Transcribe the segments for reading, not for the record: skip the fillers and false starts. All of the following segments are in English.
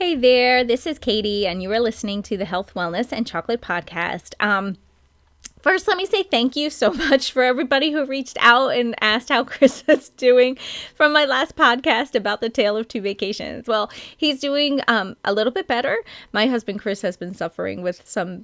Hey there, this is Katie, and you are listening to the Health, Wellness, and Chocolate Podcast. First, let me say thank you so much for everybody who reached out and asked how Chris is doing from my last podcast about the Tale of Two Vacations. Well, he's doing a little bit better. My husband, Chris, has been suffering with some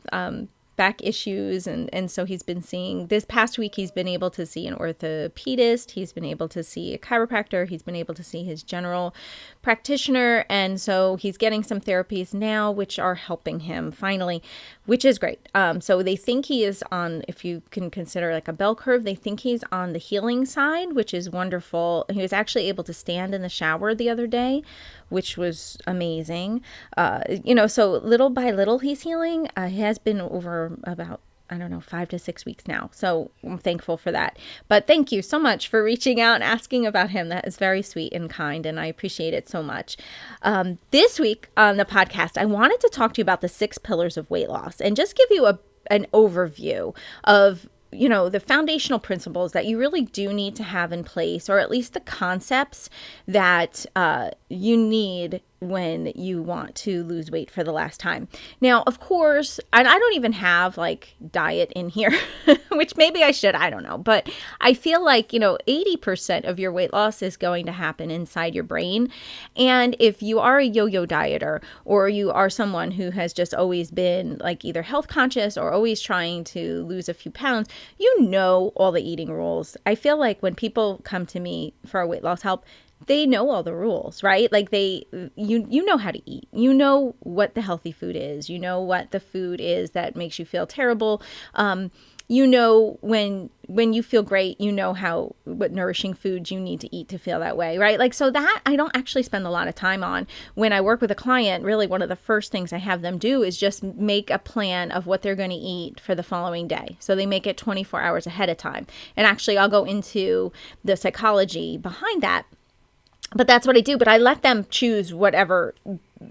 back issues, and so he's been seeing, this past week he's been able to see an orthopedist, he's been able to see a chiropractor, he's been able to see his general practitioner, and so he's getting some therapies now which are helping him finally, which is great. So they think he is on, if you can consider like a bell curve, they think he's on the healing side, which is wonderful. He was actually able to stand in the shower the other day, which was amazing. So little by little he's healing. He has been over about 5 to 6 weeks now. So I'm thankful for that. But thank you so much for reaching out and asking about him. That is very sweet and kind, and I appreciate it so much. This week on the podcast, I wanted to talk to you about the 6 pillars of weight loss and just give you an overview of the foundational principles that you really do need to have in place, or at least the concepts that you need when you want to lose weight for the last time. Now, of course, and I don't even have like diet in here, which maybe I should, I don't know. But I feel like, 80% of your weight loss is going to happen inside your brain. And if you are a yo-yo dieter, or you are someone who has just always been like either health conscious or always trying to lose a few pounds, you know all the eating rules. I feel like when people come to me for weight loss help, they know all the rules, right? Like you know how to eat. You know what the healthy food is. You know what the food is that makes you feel terrible. You know when you feel great, you know what nourishing foods you need to eat to feel that way, right? Like, so that I don't actually spend a lot of time on. When I work with a client, really one of the first things I have them do is just make a plan of what they're going to eat for the following day. So they make it 24 hours ahead of time. And actually, I'll go into the psychology behind that. But that's what I do. But I let them choose whatever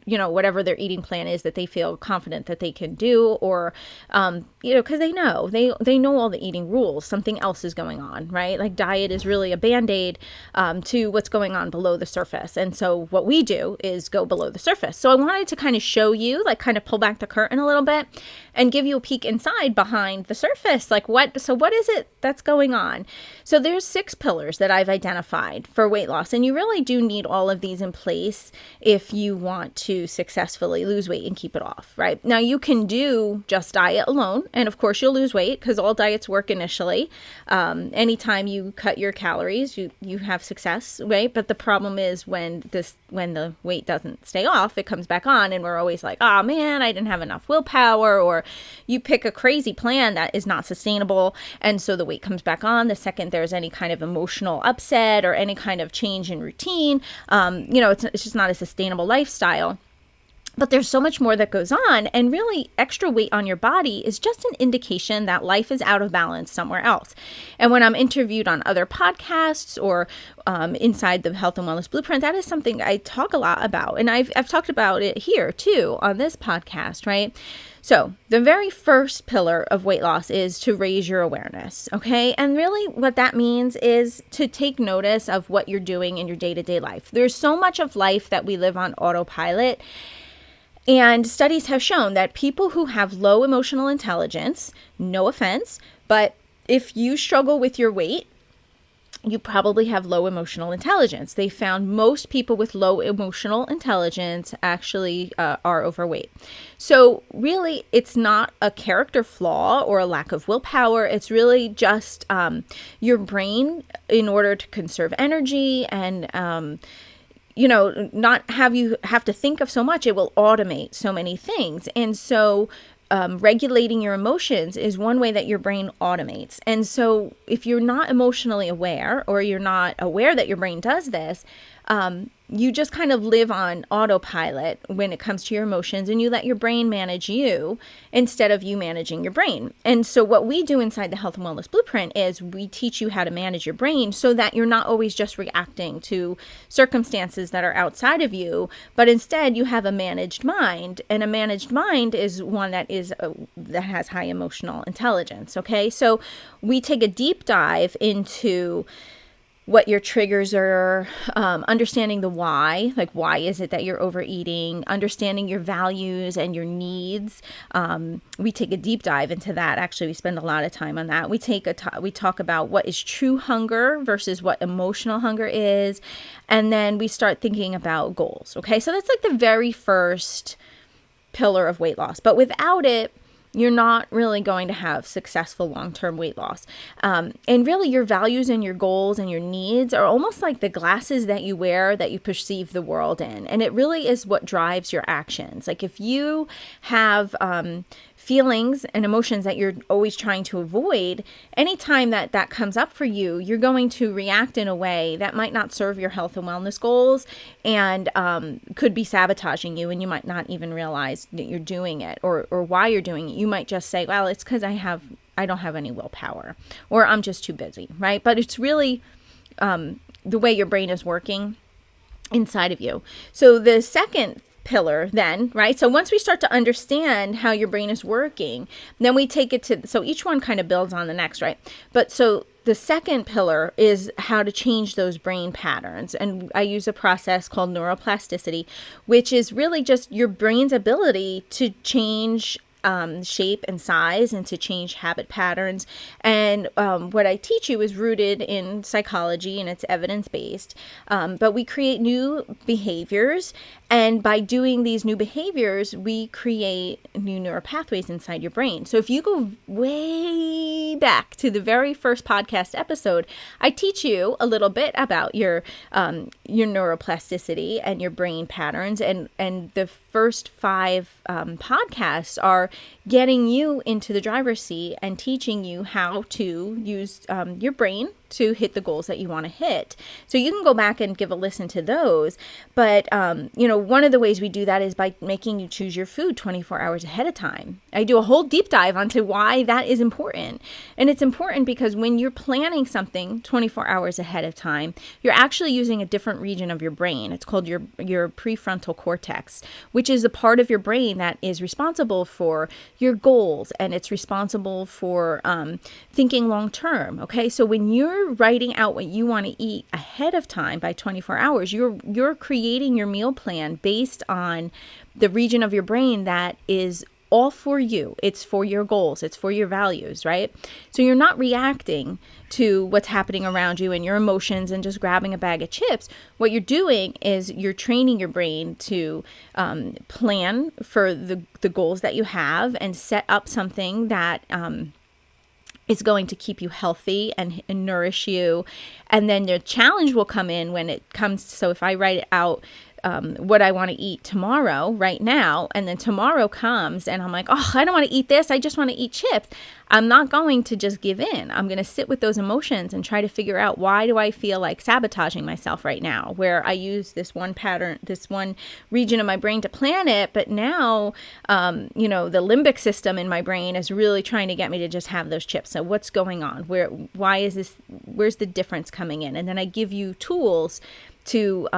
their eating plan is that they feel confident that they can do, or, because they know all the eating rules. Something else is going on, right? Like diet is really a Band-Aid to what's going on below the surface. And so what we do is go below the surface. So I wanted to kind of show you, like kind of pull back the curtain a little bit and give you a peek inside behind the surface. Like what is it that's going on? So there's 6 pillars that I've identified for weight loss. And you really do need all of these in place if you want to successfully lose weight and keep it off, right? Now you can do just diet alone, and of course you'll lose weight because all diets work initially. Anytime you cut your calories, you have success, right? But the problem is when the weight doesn't stay off, it comes back on, and we're always like, oh man, I didn't have enough willpower, or you pick a crazy plan that is not sustainable, and so the weight comes back on the second there's any kind of emotional upset or any kind of change in routine. It's just not a sustainable lifestyle. But there's so much more that goes on, and really extra weight on your body is just an indication that life is out of balance somewhere else. And when I'm interviewed on other podcasts or inside the Health and Wellness Blueprint, that is something I talk a lot about. And I've talked about it here too on this podcast, right? So the very first pillar of weight loss is to raise your awareness, okay? And really what that means is to take notice of what you're doing in your day-to-day life. There's so much of life that we live on autopilot. And studies have shown that people who have low emotional intelligence, no offense, but if you struggle with your weight, you probably have low emotional intelligence. They found most people with low emotional intelligence actually are overweight. So really, it's not a character flaw or a lack of willpower. It's really just your brain, in order to conserve energy and not have you have to think of so much, it will automate so many things. And so regulating your emotions is one way that your brain automates. And so if you're not emotionally aware, or you're not aware that your brain does this, you just kind of live on autopilot when it comes to your emotions, and you let your brain manage you instead of you managing your brain. And so what we do inside the Health and Wellness Blueprint is we teach you how to manage your brain so that you're not always just reacting to circumstances that are outside of you, but instead you have a managed mind. And a managed mind is one that has high emotional intelligence. Okay, so we take a deep dive into what your triggers are, understanding the why, like why is it that you're overeating, understanding your values and your needs. We take a deep dive into that. Actually, we spend a lot of time on that. We talk about what is true hunger versus what emotional hunger is. And then we start thinking about goals. Okay. So that's like the very first pillar of weight loss. But without it, you're not really going to have successful long-term weight loss. And really your values and your goals and your needs are almost like the glasses that you wear that you perceive the world in. And it really is what drives your actions. Like if you have feelings and emotions that you're always trying to avoid, anytime that comes up for you, you're going to react in a way that might not serve your health and wellness goals and could be sabotaging you, and you might not even realize that you're doing it or why you're doing it. You might just say, well, it's because I don't have any willpower, or I'm just too busy, right? But it's really the way your brain is working inside of you. So the second pillar then, right? So once we start to understand how your brain is working, then we take it to, so each one kind of builds on the next, right? But so the second pillar is how to change those brain patterns. And I use a process called neuroplasticity, which is really just your brain's ability to change shape and size and to change habit patterns. And what I teach you is rooted in psychology and it's evidence-based. But we create new behaviors. And by doing these new behaviors, we create new neural pathways inside your brain. So if you go way back to the very first podcast episode, I teach you a little bit about your neuroplasticity and your brain patterns. And the first 5 podcasts are getting you into the driver's seat and teaching you how to use your brain to hit the goals that you want to hit. So you can go back and give a listen to those. But, one of the ways we do that is by making you choose your food 24 hours ahead of time. I do a whole deep dive onto why that is important. And it's important because when you're planning something 24 hours ahead of time, you're actually using a different region of your brain. It's called your prefrontal cortex, which is a part of your brain that is responsible for your goals, and it's responsible for thinking long term. Okay, so when you're writing out what you want to eat ahead of time by 24 hours, you're creating your meal plan based on the region of your brain that is all for you. It's for your goals. It's for your values, right? So you're not reacting to what's happening around you and your emotions and just grabbing a bag of chips. What you're doing is you're training your brain to plan for the goals that you have and set up something that is going to keep you healthy and nourish you. And then the challenge will come in when it comes. So if I write it out, what I want to eat tomorrow, right now, and then tomorrow comes and I'm like, oh, I don't want to eat this. I just want to eat chips. I'm not going to just give in. I'm going to sit with those emotions and try to figure out, why do I feel like sabotaging myself right now, where I use this one pattern, this one region of my brain to plan it. But now, the limbic system in my brain is really trying to get me to just have those chips. So what's going on? Where's the difference coming in? And then I give you tools to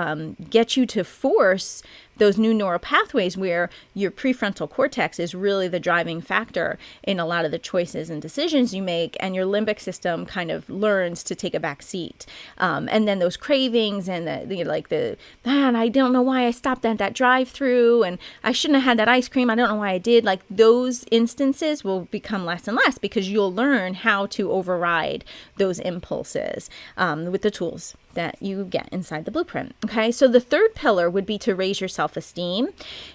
get you to force those new neural pathways where your prefrontal cortex is really the driving factor in a lot of the choices and decisions you make, and your limbic system kind of learns to take a back seat. And then those cravings and man, I don't know why I stopped at that drive-through, and I shouldn't have had that ice cream. I don't know why I did. Like, those instances will become less and less because you'll learn how to override those impulses with the tools that you get inside the blueprint. Okay, so the third pillar would be to raise your self-esteem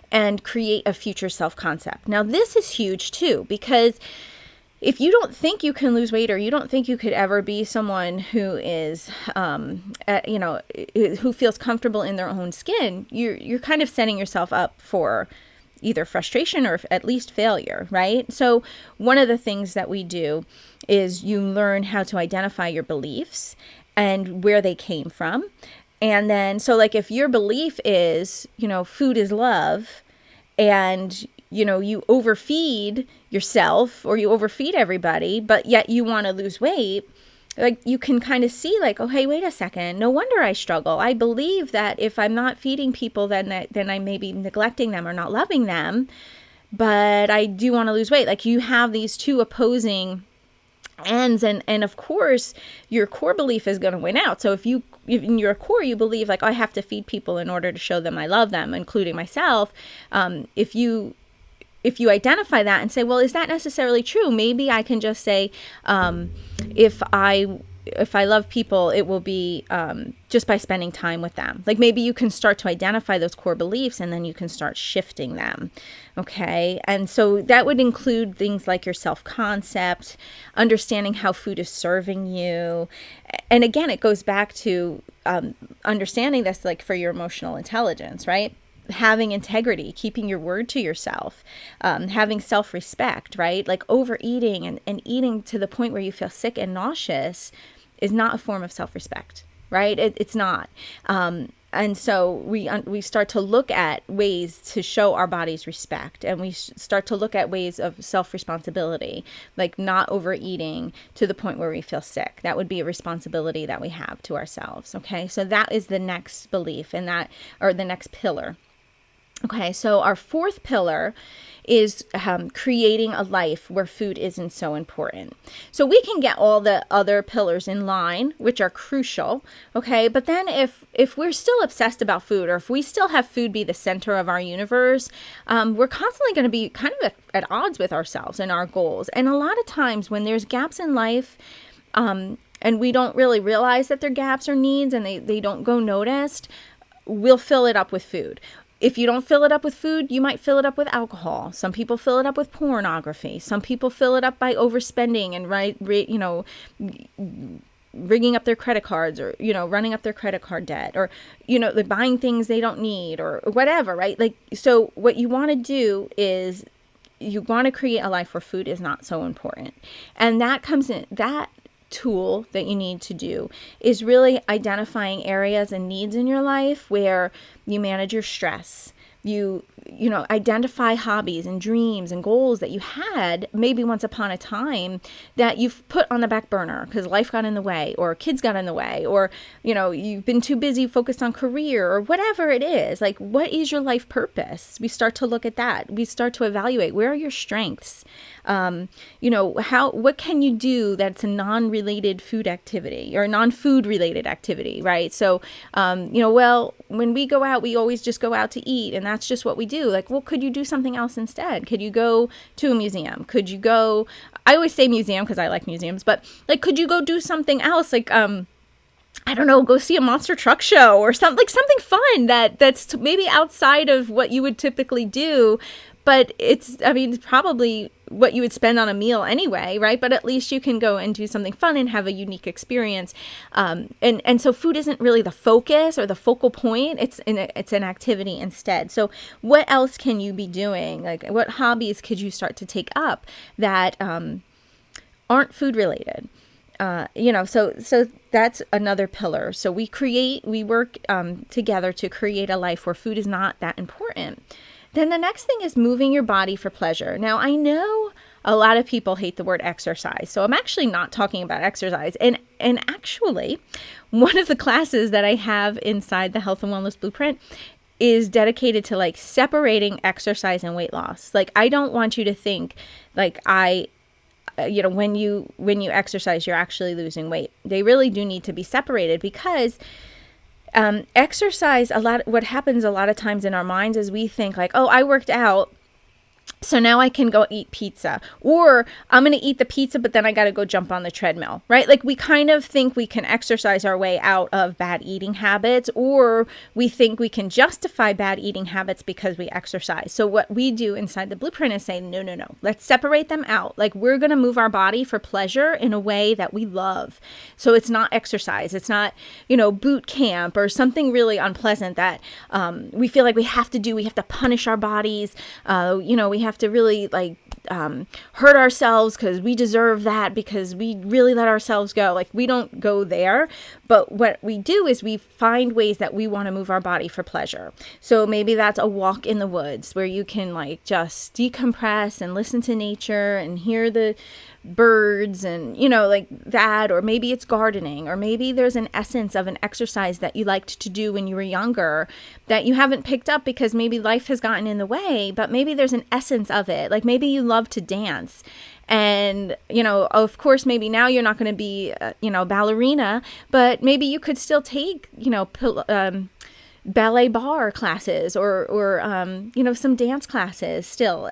and create a future self-concept. Now, this is huge too, because if you don't think you can lose weight, or you don't think you could ever be someone who is, who feels comfortable in their own skin, you're kind of setting yourself up for either frustration or at least failure, right? So one of the things that we do is you learn how to identify your beliefs and where they came from. And then, so like if your belief is, food is love, and, you overfeed yourself or you overfeed everybody, but yet you want to lose weight, like you can kind of see like, oh, hey, wait a second. No wonder I struggle. I believe that if I'm not feeding people, then I may be neglecting them or not loving them, but I do want to lose weight. Like, you have these two opposing ends, and of course your core belief is going to win out. So if in your core you believe like, oh, I have to feed people in order to show them I love them, including myself, if you identify that and say, well, is that necessarily true? Maybe I can just say, if I love people, it will be just by spending time with them. Like maybe you can start to identify those core beliefs and then you can start shifting them. Okay. And so that would include things like your self-concept, understanding how food is serving you. And again, it goes back to understanding this, like for your emotional intelligence, right? Having integrity, keeping your word to yourself, having self-respect, right? Like overeating and eating to the point where you feel sick and nauseous is not a form of self-respect, right? It's not. And so we start to look at ways to show our bodies respect, and we start to look at ways of self-responsibility, like not overeating to the point where we feel sick. That would be a responsibility that we have to ourselves. Okay, so that is the next belief, and that, or the next pillar. Okay, so our fourth pillar is creating a life where food isn't so important. So we can get all the other pillars in line, which are crucial, okay? But then if we're still obsessed about food, or if we still have food be the center of our universe, we're constantly going to be kind of at odds with ourselves and our goals. And a lot of times when there's gaps in life, and we don't really realize that they're gaps or needs, and they don't go noticed, we'll fill it up with food. If you don't fill it up with food, you might fill it up with alcohol. Some people fill it up with pornography. Some people fill it up by overspending and rigging up their credit cards, or, running up their credit card debt, or, they're buying things they don't need, or whatever, right? Like, so what you want to do is you want to create a life where food is not so important. And that comes in, that tool that you need to do is really identifying areas and needs in your life where you manage your stress. You identify hobbies and dreams and goals that you had maybe once upon a time that you've put on the back burner because life got in the way, or kids got in the way, or, you've been too busy focused on career, or whatever it is. Like, what is your life purpose? We start to look at that. We start to evaluate, where are your strengths? What can you do that's a non-related food activity or non-food related activity, right? So, when we go out, we always just go out to eat, and that's just what we do. Like, well, could you do something else instead? Could you go to a museum? Could you go, I always say museum because I like museums, but like, could you go do something else? Like, I don't know, go see a monster truck show or something fun that's maybe outside of what you would typically do. But it's probably what you would spend on a meal anyway, right? But at least you can go and do something fun and have a unique experience. And so food isn't really the focus or the focal point. It's an activity instead. So what else can you be doing? Like, what hobbies could you start to take up that aren't food related? So that's another pillar. So we work together to create a life where food is not that important. Then the next thing is moving your body for pleasure. Now, I know a lot of people hate the word exercise, so I'm actually not talking about exercise. And actually, one of the classes that I have inside the Health and Wellness Blueprint is dedicated to like separating exercise and weight loss. Like, I don't want you to think like when you exercise, you're actually losing weight. They really do need to be separated, because exercise, what happens a lot of times in our minds is we think like, oh, I worked out, so now I can go eat pizza, or I'm going to eat the pizza, but then I got to go jump on the treadmill, right? Like, we kind of think we can exercise our way out of bad eating habits, or we think we can justify bad eating habits because we exercise. So what we do inside the blueprint is say, no, let's separate them out. Like, we're going to move our body for pleasure in a way that we love. So it's not exercise. It's not, boot camp or something really unpleasant that we feel like we have to do. We have to punish our bodies. We have to really hurt ourselves because we deserve that, because we really let ourselves go. Like, we don't go there, but what we do is we find ways that we want to move our body for pleasure. So maybe that's a walk in the woods where you can like just decompress and listen to nature and hear the birds and, like that. Or maybe it's gardening, or maybe there's an essence of an exercise that you liked to do when you were younger that you haven't picked up because maybe life has gotten in the way, but maybe there's an essence of it. Like, maybe you love to dance And, of course, maybe now you're not going to be, a ballerina, but maybe you could still take, ballet bar classes or some dance classes. Still,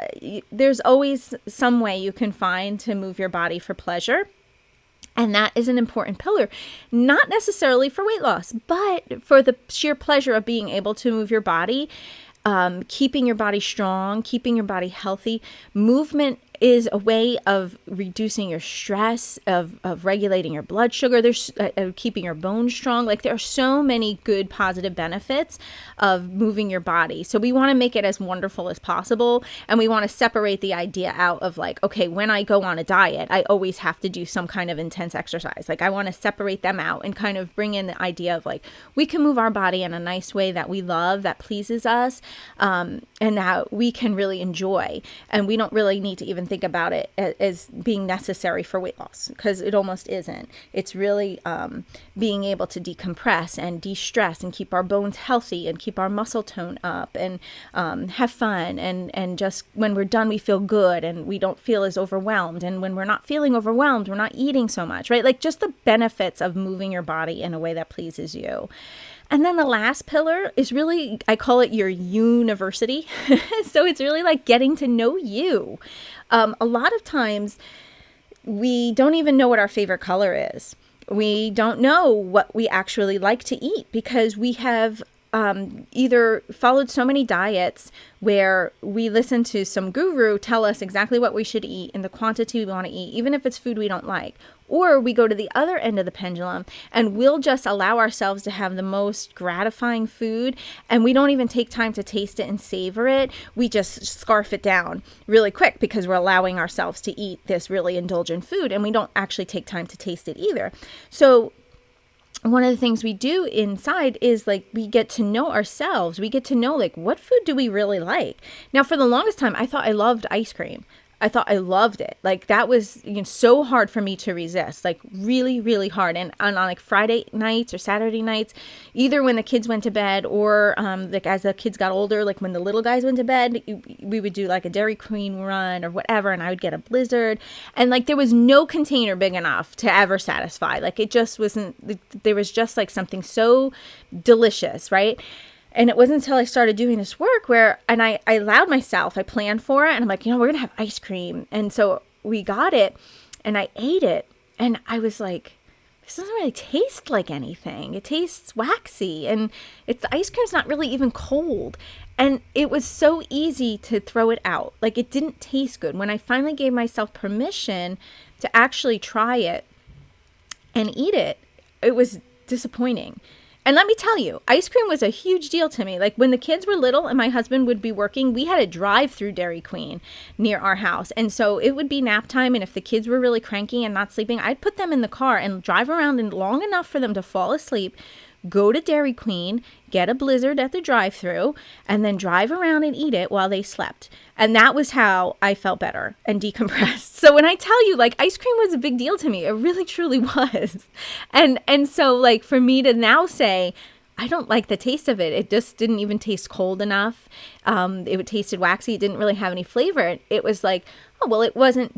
there's always some way you can find to move your body for pleasure. And that is an important pillar, not necessarily for weight loss, but for the sheer pleasure of being able to move your body, keeping your body strong, keeping your body healthy. Movement is a way of reducing your stress, of regulating your blood sugar, there's keeping your bones strong. Like, there are so many good positive benefits of moving your body. So we want to make it as wonderful as possible. And we want to separate the idea out of like, okay, when I go on a diet, I always have to do some kind of intense exercise. Like, I want to separate them out and kind of bring in the idea of like, we can move our body in a nice way that we love, that pleases us, and that we can really enjoy. And we don't really need to even think about it as being necessary for weight loss, because it almost isn't. It's really being able to decompress and de-stress and keep our bones healthy and keep our muscle tone up and have fun. And just when we're done, we feel good and we don't feel as overwhelmed. And when we're not feeling overwhelmed, we're not eating so much, right? Like, just the benefits of moving your body in a way that pleases you. And then the last pillar is really, I call it your university. So it's really like getting to know you. A lot of times we don't even know what our favorite color is. We don't know what we actually like to eat because we have either followed so many diets where we listen to some guru tell us exactly what we should eat and the quantity we want to eat, even if it's food we don't like. Or we go to the other end of the pendulum and we'll just allow ourselves to have the most gratifying food, and we don't even take time to taste it and savor it. We just scarf it down really quick because we're allowing ourselves to eat this really indulgent food, and we don't actually take time to taste it either. So one of the things we do inside is like, we get to know ourselves. We get to know, like, what food do we really like? Now, for the longest time, I thought I loved ice cream. I thought I loved it. Like, that was so hard for me to resist, like really, really hard. And on like Friday nights or Saturday nights, either when the kids went to bed or like as the kids got older, like when the little guys went to bed, we would do like a Dairy Queen run or whatever. And I would get a Blizzard, and like there was no container big enough to ever satisfy. Like, it just wasn't, there was just like something so delicious, right? And it wasn't until I started doing this work and I allowed myself, I planned for it, and I'm like, we're going to have ice cream. And so we got it and I ate it, and I was like, this doesn't really taste like anything. It tastes waxy, and the ice cream's not really even cold. And it was so easy to throw it out. Like, it didn't taste good. When I finally gave myself permission to actually try it and eat it, it was disappointing. And let me tell you, ice cream was a huge deal to me. Like, when the kids were little and my husband would be working, we had a drive-through Dairy Queen near our house. And so it would be nap time. And if the kids were really cranky and not sleeping, I'd put them in the car and drive around long enough for them to fall asleep, go to Dairy Queen, get a Blizzard at the drive-thru, and then drive around and eat it while they slept. And that was how I felt better and decompressed. So when I tell you, like, ice cream was a big deal to me, it really truly was. And so, like, for me to now say, I don't like the taste of it. It just didn't even taste cold enough. It tasted waxy. It didn't really have any flavor. It was like, oh, well, it wasn't,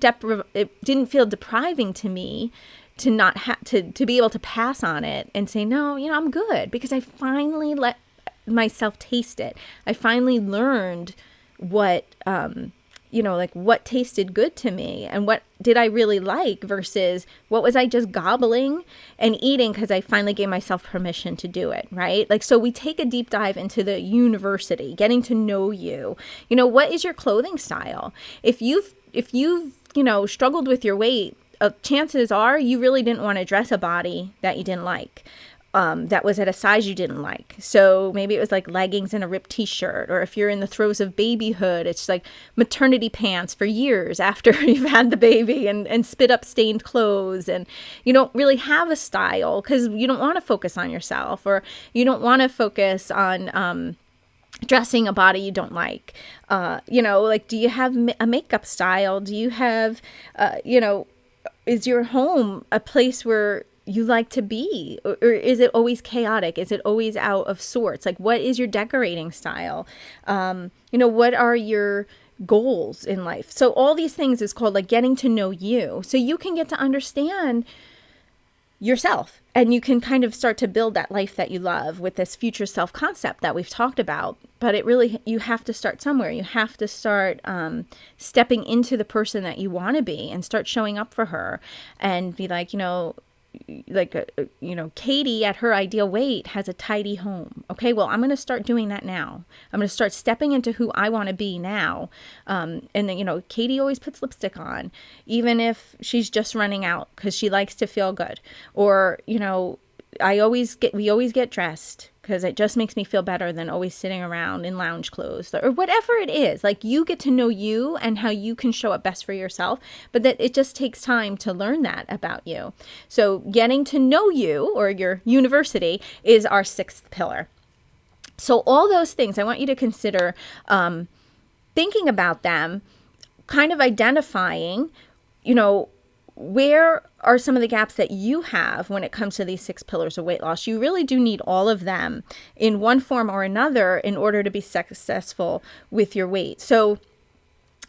it didn't feel depriving to me to not have to be able to pass on it and say, no, I'm good, because I finally let myself taste it. I finally learned what, like what tasted good to me and what did I really like versus what was I just gobbling and eating because I finally gave myself permission to do it, right? Like, so we take a deep dive into the university, getting to know you. What is your clothing style? If you've struggled with your weight, chances are you really didn't want to dress a body that you didn't like, that was at a size you didn't like. So maybe it was like leggings and a ripped t-shirt, or if you're in the throes of babyhood, it's like maternity pants for years after you've had the baby and spit up stained clothes, and you don't really have a style because you don't want to focus on yourself, or you don't want to focus on dressing a body you don't like. Like, do you have a makeup style? Do you have, is your home a place where you like to be? Or is it always chaotic? Is it always out of sorts? Like, what is your decorating style? What are your goals in life. So all these things is called like getting to know you. So you can get to understand yourself, and you can kind of start to build that life that you love with this future self concept that we've talked about. But it really, you have to start somewhere. You have to start stepping into the person that you want to be and start showing up for her and be like, Katie at her ideal weight has a tidy home. Okay, well, I'm going to start doing that now. I'm going to start stepping into who I want to be now. And then, Katie always puts lipstick on, even if she's just running out because she likes to feel good. Or, we always get dressed because it just makes me feel better than always sitting around in lounge clothes or whatever it is. Like, you get to know you and how you can show up best for yourself, but that it just takes time to learn that about you. So getting to know you, or your university, is our sixth pillar. So all those things, I want you to consider thinking about them, kind of identifying, where are some of the gaps that you have when it comes to these 6 pillars of weight loss. You really do need all of them in one form or another in order to be successful with your weight. So,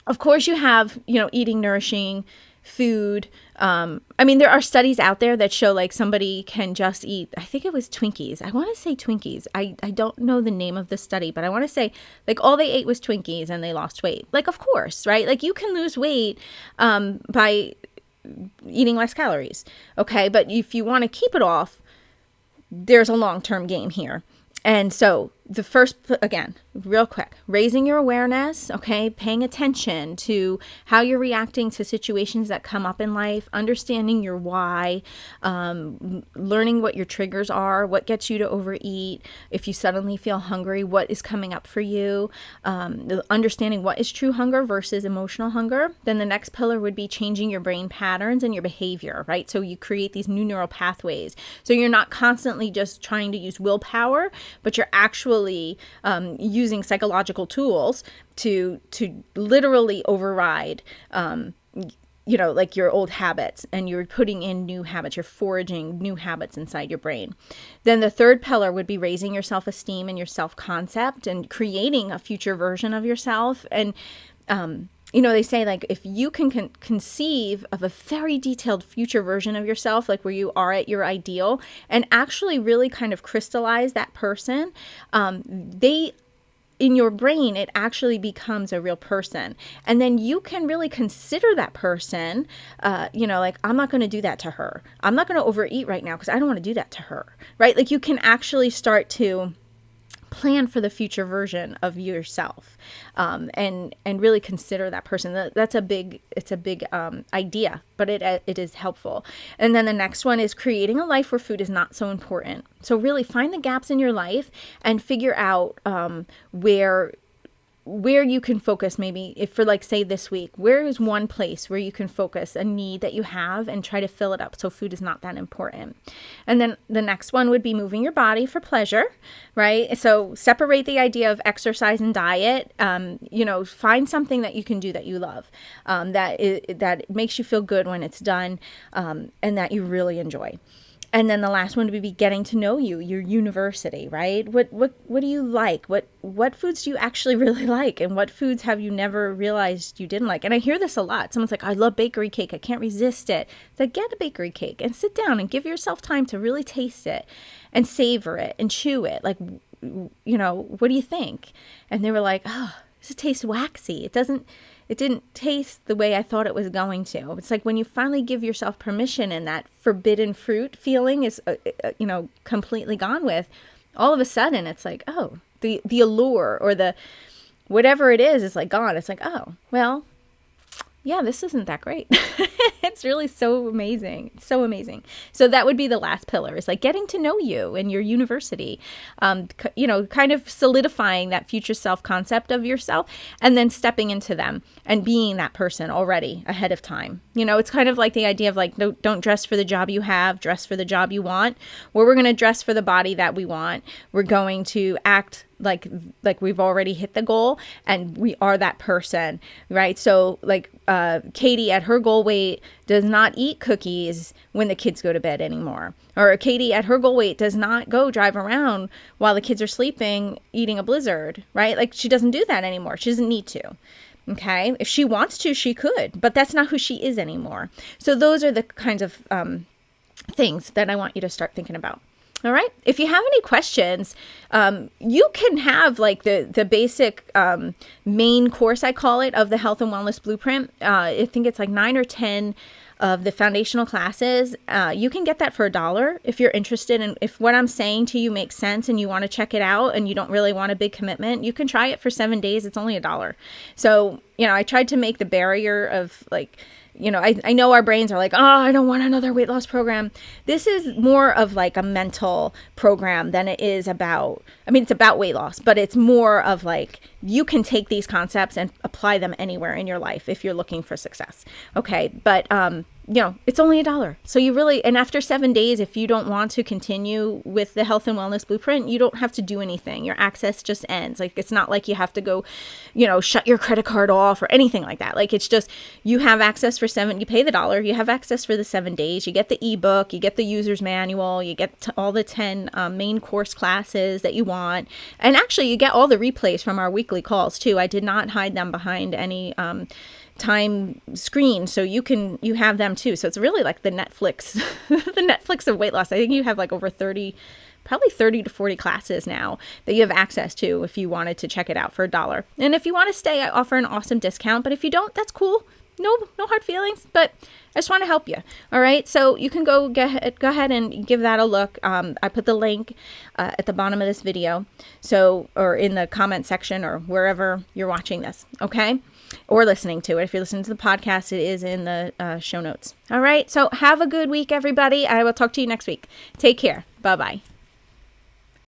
of course, you have, eating nourishing food. There are studies out there that show like somebody can just eat, I think it was Twinkies. I want to say Twinkies. I don't know the name of the study, but I want to say like all they ate was Twinkies and they lost weight. Like, of course, right? Like, you can lose weight by eating less calories. Okay. But if you want to keep it off, there's a long-term game here. And so the first, again, real quick, raising your awareness, okay, paying attention to how you're reacting to situations that come up in life, understanding your why, learning what your triggers are, what gets you to overeat, if you suddenly feel hungry, what is coming up for you, understanding what is true hunger versus emotional hunger. Then the next pillar would be changing your brain patterns and your behavior, right? So you create these new neural pathways. So you're not constantly just trying to use willpower, but you're actually using psychological tools to literally override, like your old habits, and you're putting in new habits. You're foraging new habits inside your brain. Then the third pillar would be raising your self-esteem and your self-concept and creating a future version of yourself. And, they say like if you can conceive of a very detailed future version of yourself, like where you are at your ideal, and actually really kind of crystallize that person, in your brain, it actually becomes a real person. And then you can really consider that person, like, I'm not going to do that to her. I'm not going to overeat right now because I don't want to do that to her, right? Like, you can actually start to plan for the future version of yourself, and really consider that person. It's a big idea, but it is helpful. And then the next one is creating a life where food is not so important. So really find the gaps in your life and figure out where you can focus. Maybe if for like, say this week, where is one place where you can focus a need that you have and try to fill it up so food is not that important. And then the next one would be moving your body for pleasure, right? So separate the idea of exercise and diet. Find something that you can do that you love, that makes you feel good when it's done, and that you really enjoy. And then the last one would be getting to know you, your university, right? What do you like? What foods do you actually really like? And what foods have you never realized you didn't like? And I hear this a lot. Someone's like, I love bakery cake. I can't resist it. It's like, get a bakery cake and sit down and give yourself time to really taste it and savor it and chew it. Like, what do you think? And they were like, oh, this tastes waxy. It didn't taste the way I thought it was going to. It's like when you finally give yourself permission and that forbidden fruit feeling is, completely gone with, all of a sudden it's like, oh, the allure or the whatever it is like gone. It's like, oh, well, yeah, this isn't that great. It's really so amazing. It's so amazing. So that would be the last pillar, is like getting to know you and your university, kind of solidifying that future self-concept of yourself and then stepping into them and being that person already ahead of time. It's kind of like the idea of like, no, don't dress for the job you have, dress for the job you want. Where we're going to dress for the body that we want. We're going to act like we've already hit the goal and we are that person, right? So like Katie at her goal weight does not eat cookies when the kids go to bed anymore. Or Katie at her goal weight does not go drive around while the kids are sleeping eating a Blizzard, right? Like, she doesn't do that anymore. She doesn't need to. Okay. If she wants to, she could, but that's not who she is anymore. So those are the kinds of things that I want you to start thinking about. All right. If you have any questions, you can have like the basic main course, I call it, of the Health and Wellness Blueprint. I think it's like 9 or 10 of the foundational classes. You can get that for $1 if you're interested. And if what I'm saying to you makes sense and you want to check it out and you don't really want a big commitment, you can try it for 7 days. It's only $1. So, I tried to make the barrier of like, I know our brains are like, oh, I don't want another weight loss program. This is more of like a mental program than it is about, it's about weight loss, but it's more of like, you can take these concepts and apply them anywhere in your life if you're looking for success. Okay. But, it's only $1. So you really, and after 7 days, if you don't want to continue with the Health and Wellness Blueprint, you don't have to do anything. Your access just ends. Like, it's not like you have to go, shut your credit card off or anything like that. Like, it's just, you have access for you pay the $1, you have access for the 7 days, you get the ebook, you get the user's manual, you get all the 10 main course classes that you want. And actually you get all the replays from our weekly calls too. I did not hide them behind any, time screen, so you have them too. So it's really like the Netflix the Netflix of weight loss. I think you have like over 30 to 40 classes now that you have access to if you wanted to check it out for $1. And if you want to stay, I offer an awesome discount, but if you don't, that's cool. No hard feelings, but I just want to help you. All right. So you can go ahead and give that a look. I put the link at the bottom of this video. Or in the comment section or wherever you're watching this. Okay. Or listening to it. If you're listening to the podcast, it is in the show notes. All right. So have a good week, everybody. I will talk to you next week. Take care. Bye-bye.